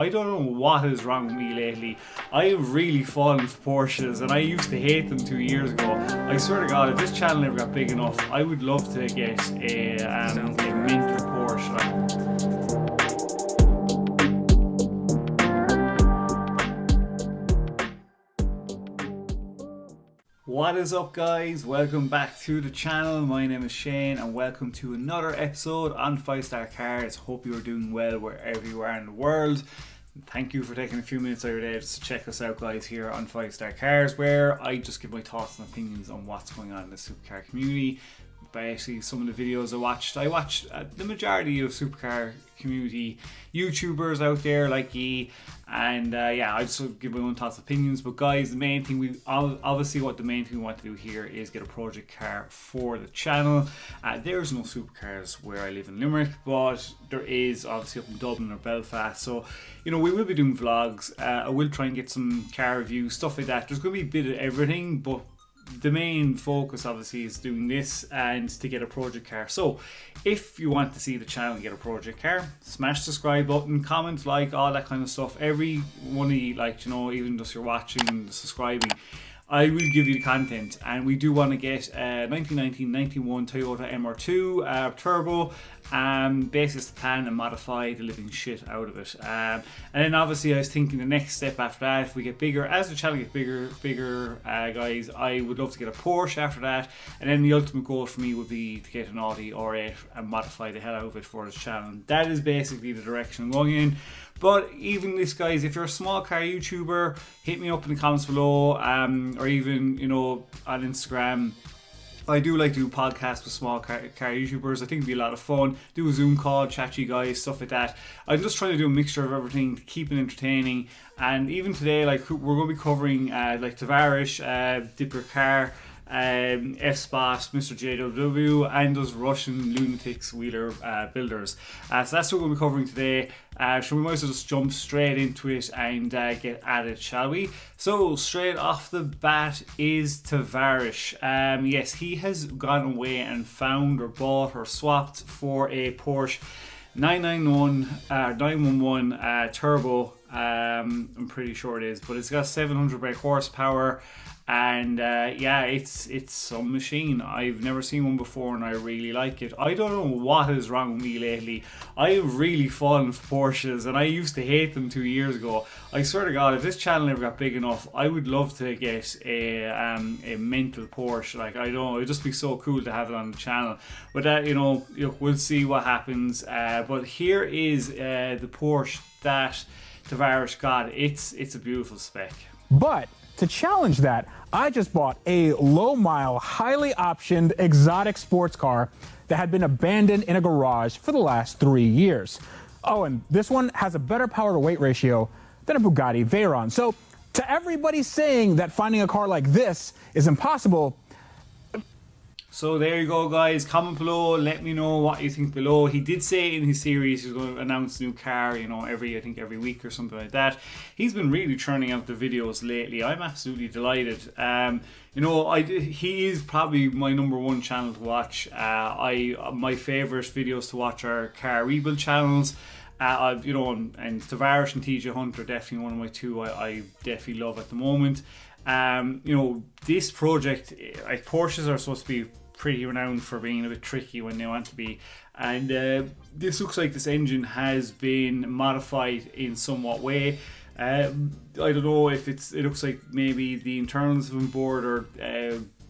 I don't know what is wrong with me lately. I have really fallen for Porsches, and I used to hate them 2 years ago. I swear to God, if this channel ever got big enough, I would love to get a minted Porsche. What is up, guys? Welcome back to the channel. My name is Shane and welcome to another episode on 5-Star Cars. Hope you are doing well wherever you are in the world. Thank you for taking a few minutes out of your day just to check us out, guys, here on 5-Star Cars, where I just give my thoughts and opinions on what's going on in the supercar community. Basically, some of the videos I watched the majority of supercar community YouTubers out there like ye, and yeah, I just give my own thoughts and opinions. But guys, the main thing we want to do here is get a project car for the channel. There's no supercars where I live in Limerick, but there is obviously up in Dublin or Belfast, so you know, we will be doing vlogs. I will try and get some car reviews, stuff like that. There's going to be a bit of everything, but the main focus obviously is doing this and to get a project car. So if you want to see the channel get a project car, smash the subscribe button, comment, like, all that kind of stuff. Every one of you, like, you know, even just you're watching and subscribing, I will give you the content. And we do want to get a 1991 Toyota MR2 turbo, basically the plan and modify the living shit out of it. And then obviously I was thinking the next step after that, if we get bigger, as the channel gets bigger, guys, I would love to get a Porsche after that. And then the ultimate goal for me would be to get an Audi R8 and modify the hell out of it for this channel. That is basically the direction I'm going in. But even this, guys, if you're a small car YouTuber, hit me up in the comments below, or even, you know, on Instagram. I do like to do podcasts with small car YouTubers. I think it'd be a lot of fun. Do a Zoom call, chat to you guys, stuff like that. I'm just trying to do a mixture of everything to keep it entertaining. And even today, like, we're going to be covering like Tavarish, Dipper Car, effspot, mrjww, and those Russian lunatics wheeler builders. So that's what we're going to be covering today. So we might as well just jump straight into it and get at it, shall we? So straight off the bat is Tavarish. Yes, he has gone away and found or bought or swapped for a Porsche 911 turbo. I'm pretty sure it is, but it's got 700 brake horsepower. And yeah, it's some machine. I've never seen one before and I really like it. I don't know what is wrong with me lately. I have really fallen for Porsches, and I used to hate them 2 years ago. I swear to God, if this channel ever got big enough, I would love to get a mental Porsche. Like, I don't know, it'd just be so cool to have it on the channel. But that, you know, we'll see what happens. But here is the Porsche that Tavarish got. It's a beautiful spec. But to challenge that, I just bought a low-mile, highly optioned exotic sports car that had been abandoned in a garage for the last 3 years. Oh, and this one has a better power-to-weight ratio than a Bugatti Veyron. So to everybody saying that finding a car like this is impossible, so there you go, guys. Comment below, let me know what you think below. He did say in his series he's going to announce a new car, you know, every week or something like that. He's been really churning out the videos lately. I'm absolutely delighted. You know, he is probably my #1 channel to watch. My favourite videos to watch are car rebuild channels. You know, and Tavarish and TJ Hunt are definitely one of my two I definitely love at the moment. You know, this project, like, Porsches are supposed to be pretty renowned for being a bit tricky when they want to be, and this looks like this engine has been modified in somewhat way. I don't know if it looks like maybe the internals have been bored, or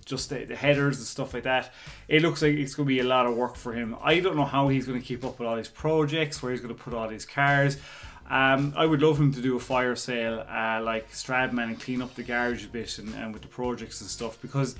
just the headers and stuff like that. It looks like it's going to be a lot of work for him. I don't know how he's going to keep up with all his projects, where he's going to put all his cars. I would love him to do a fire sale like Stradman and clean up the garage a bit and with the projects and stuff, because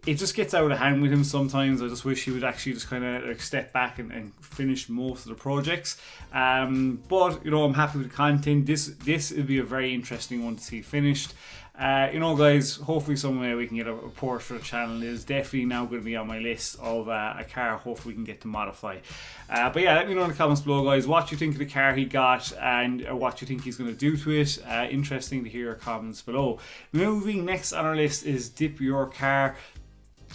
it just gets out of hand with him sometimes. I just wish he would actually just kind of like step back and finish most of the projects. But you know, I'm happy with the content. This would be a very interesting one to see finished. You know, guys, hopefully somewhere we can get a Porsche for the channel. It is definitely now going to be on my list of a car hopefully we can get to modify. But yeah, let me know in the comments below, guys, what you think of the car he got and what you think he's going to do to it. Interesting to hear your comments below. Moving next on our list is Dip Your Car.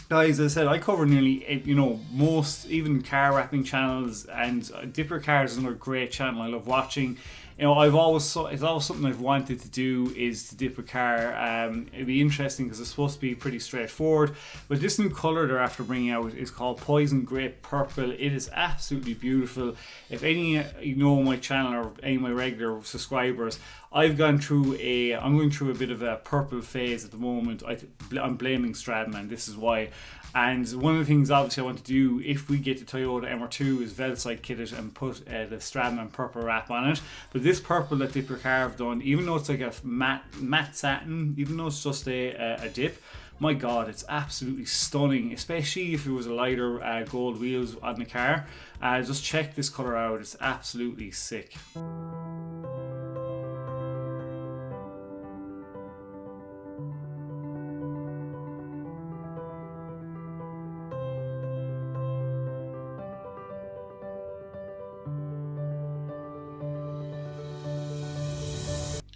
Guys, as I said, I cover nearly, you know, most, even car wrapping channels, and Dipper Cars is another great channel I love watching. you know, it's always something I've wanted to do, is to dip a car. It'd be interesting because it's supposed to be pretty straightforward. But this new colour they're after bringing out is called Poison Grape Purple. It is absolutely beautiful. If any you know my channel or any of my regular subscribers, I'm going through a bit of a purple phase at the moment. I'm blaming Stradman. This is why. And one of the things obviously I want to do if we get the Toyota MR2 is Velside kit it and put the Stradman purple wrap on it. But this purple that Dip Your Car have done, even though it's like a matte satin, even though it's just a dip, my god, it's absolutely stunning, especially if it was a lighter gold wheels on the car. Just check this colour out, it's absolutely sick.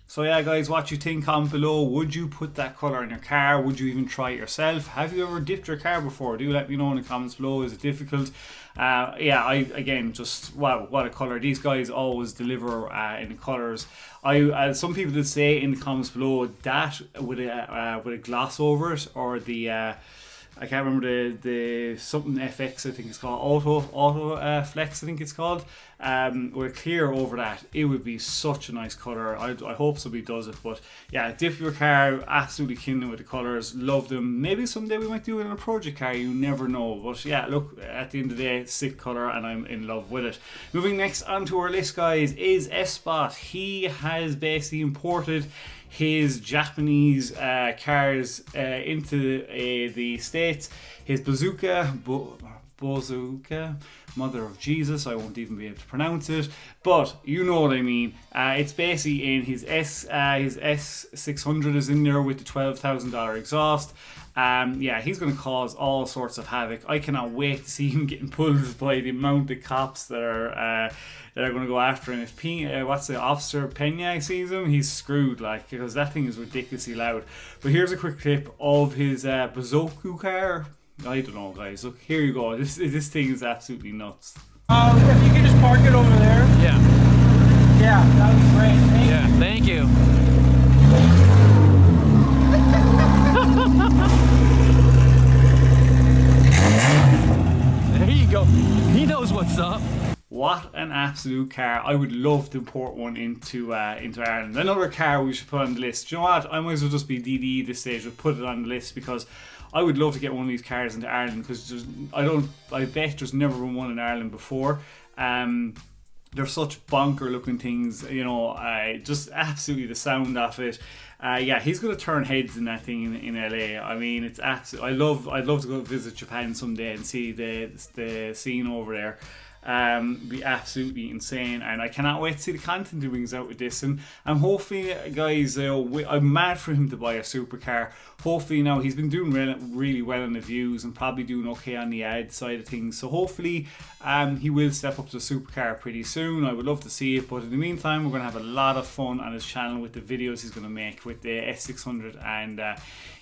So yeah guys, what you think? Comment below. Would you put that colour in your car? Would you even try it yourself? Have you ever dipped your car before? Do let me know in the comments below. Is it difficult? Wow, what a colour. These guys always deliver in the colours. Some people did say in the comments below that with a gloss over it, or the I can't remember the something FX I think it's called, auto flex I think it's called, with clear over that, it would be such a nice colour. I hope somebody does it. But yeah, Dip Your Car, absolutely killing with the colours, love them. Maybe someday we might do it in a project car, you never know. But yeah, look, at the end of the day, sick colour and I'm in love with it. Moving next onto our list guys is effspot. He has basically imported his Japanese cars into the States. His bazooka, mother of Jesus, I won't even be able to pronounce it, but you know what I mean. It's basically in his S600 is in there with the $12,000 exhaust. Yeah, he's going to cause all sorts of havoc. I cannot wait to see him getting pulled by the amount of cops that are going to go after him. If what's the officer Pena sees him, he's screwed, like, because that thing is ridiculously loud. But here's a quick clip of his bazooka car. I don't know, guys. Look, here you go. This thing is absolutely nuts. If you could just park it over there. Yeah. Yeah, that would be great. Thank you. There you go. He knows what's up. What an absolute car. I would love to import one into Ireland. Another car we should put on the list. Do you know what? I might as well just be DD this stage. We'll put it on the list because I would love to get one of these cars into Ireland, because I bet there's never been one in Ireland before. They're such bonker looking things, you know, just absolutely the sound of it. Yeah, he's going to turn heads in that thing in LA. I mean, it's absolutely, I'd love to go visit Japan someday and see the scene over there. Be absolutely insane, and I cannot wait to see the content he brings out with this. And hopefully, guys, I'm mad for him to buy a supercar. Hopefully, now he's been doing really well on the views and probably doing okay on the ad side of things. So hopefully, he will step up to the supercar pretty soon. I would love to see it, but in the meantime, we're going to have a lot of fun on his channel with the videos he's going to make with the S600 and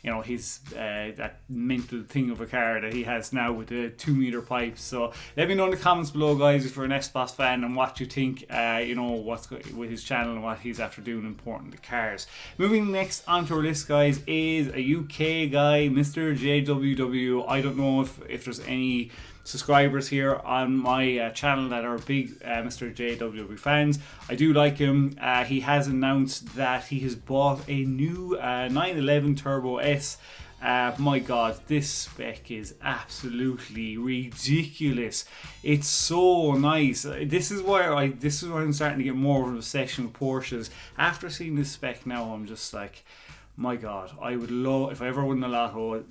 you know, his that mental thing of a car that he has now with the 2-meter pipes. So let me know in the comments below, guys, if you're an effspot fan and what you think, you know, what's with his channel and what he's after doing important to cars. Moving next onto our list, guys, is a UK guy, mrjww. I don't know if there's any subscribers here on my channel that are big Mr. JWW fans. I do like him. He has announced that he has bought a new 911 Turbo S. My god, this spec is absolutely ridiculous. It's so nice. This is where I'm starting to get more of an obsession with Porsches. After seeing this spec now, I'm just like, my god, I would love, if I ever won the lotto,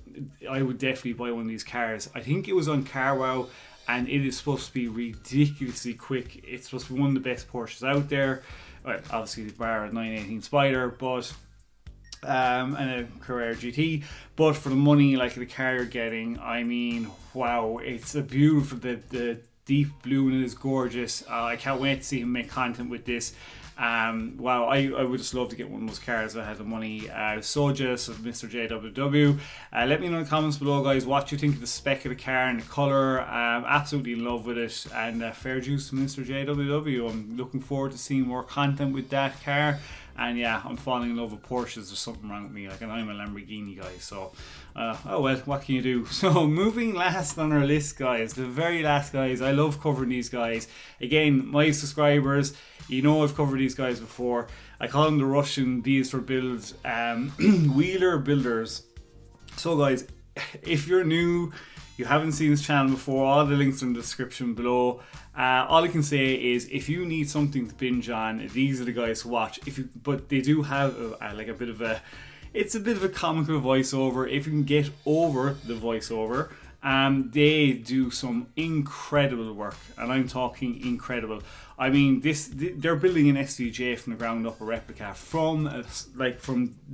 I would definitely buy one of these cars. I think it was on CarWow, and it is supposed to be ridiculously quick. It's supposed to be one of the best Porsches out there. Well, obviously the bar at 918 Spider, but and a Carrera GT. But for the money, like the car you're getting, I mean, wow, it's a beautiful. The deep blue in it is gorgeous. I can't wait to see him make content with this. Wow, I would just love to get one of those cars if I had the money. So jealous of Mr. JWW. Let me know in the comments below, guys, what you think of the spec of the car and the colour. Absolutely in love with it, and fair dues to Mr. JWW. I'm looking forward to seeing more content with that car. And yeah, I'm falling in love with Porsches. There's something wrong with me, like, and I'm a Lamborghini guy, so oh well, what can you do? So moving last on our list, guys, the very last guys. I love covering these guys. Again, my subscribers, you know I've covered these guys before. I call them the Russian D's for builds, wheeler builders. So guys, if you're new, you haven't seen this channel before, all the links are in the description below. All I can say is, if you need something to binge on, these are the guys to watch. But they do have like a bit of a, it's a bit of a comical voiceover. If you can get over the voiceover, they do some incredible work, and I'm talking incredible. I mean, they're building an SVJ from the ground up, a replica from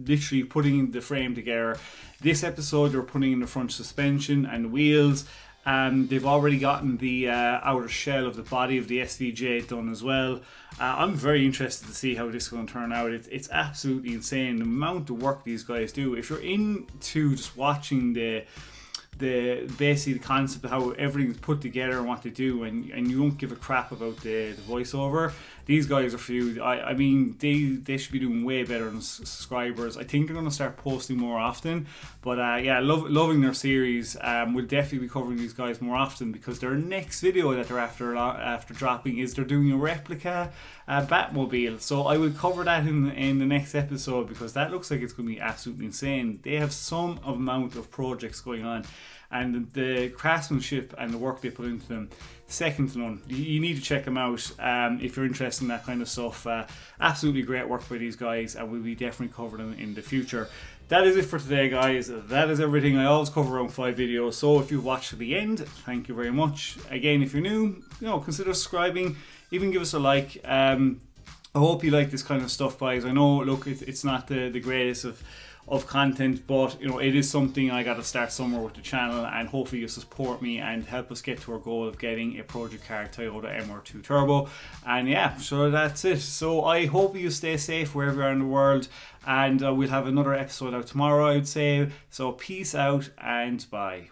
literally putting the frame together. This episode, they're putting in the front suspension and wheels. They've already gotten the outer shell of the body of the SVJ done as well. I'm very interested to see how this is going to turn out. It's absolutely insane the amount of work these guys do. If you're into just watching the basically the concept of how everything's put together and what they do, and you don't give a crap about the voiceover, these guys are for you. I mean, they should be doing way better than subscribers. I think they're going to start posting more often, but yeah, loving their series. We'll definitely be covering these guys more often, because their next video that they're after dropping is they're doing a replica Batmobile. So I will cover that in the next episode, because that looks like it's going to be absolutely insane. They have some amount of projects going on, and the craftsmanship and the work they put into them, second to none. You need to check them out if you're interested in that kind of stuff. Absolutely great work by these guys, and we'll be definitely covering them in the future. That is it for today, guys. That is everything. I always cover around 5 videos, so if you've watched to the end, thank you very much. Again, if you're new, consider subscribing, even give us a like. I hope you like this kind of stuff, guys. I know, look, it's not the greatest of content, but it is something. I got to start somewhere with the channel, and hopefully you support me and help us get to our goal of getting a project car Toyota MR2 Turbo. And yeah, so that's it. So I hope you stay safe wherever you are in the world, and we'll have another episode out tomorrow, I would say. So peace out and bye.